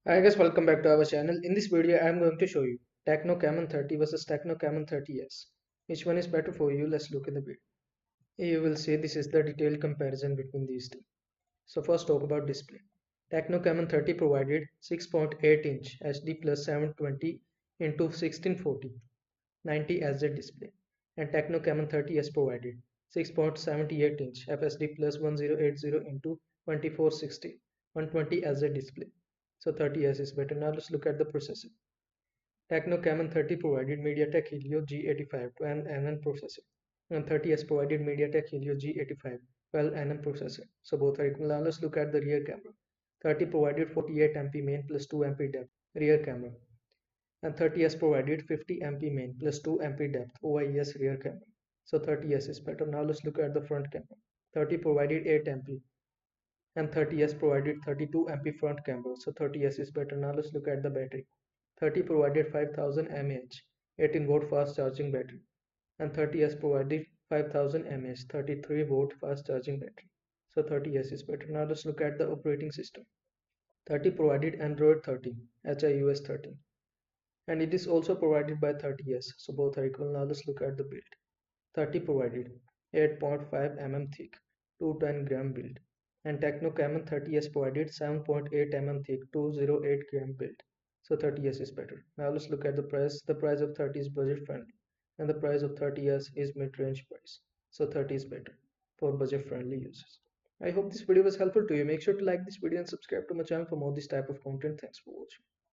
Hi guys, welcome back to our channel. In this video, I am going to show you Tecno Camon 30 versus Tecno Camon 30s. Which one is better for you? Let's look at the video. You will see this is the detailed comparison between these two. So first talk about display. Tecno Camon 30 provided 6.8-inch HD plus 720 into 1640 90 Hz display, and Tecno Camon 30s provided 6.78-inch FSD plus 1080 into 2460 120 Hz display. So 30s is better. Now let's look at the processor. Tecno Camon 30 provided MediaTek Helio G85 12nm processor, and 30s provided MediaTek Helio G85 12nm processor. So both are equal. Now let's look at the rear camera. 30 provided 48 MP main plus 2 MP depth rear camera, and 30s provided 50 MP main plus 2 MP depth OIS rear camera. So 30s is better. Now let's look at the front camera. 30 provided 8 MP and 30s provided 32 MP front camera. So 30s is better. Now let's look at the battery. 30 provided 5000 mAh 18-volt fast charging battery, and 30s provided 5000 mAh 33-volt fast charging battery. So 30s is better. Now let's look at the operating system. 30 provided Android 13 HIOS 13, and it is also provided by 30s, so both are equal. Now let's look at the build. 30 provided 8.5 mm thick 210 gram build, and Tecno Camon 30s provided 7.8 mm thick 208 gram build. So 30s is better. Now let's look at the price. The price of 30 is budget friendly, and the price of 30s is mid-range price. So 30 is better for budget friendly users. I hope this video was helpful to you. Make sure to like this video and subscribe to my channel for more this type of content. Thanks for watching.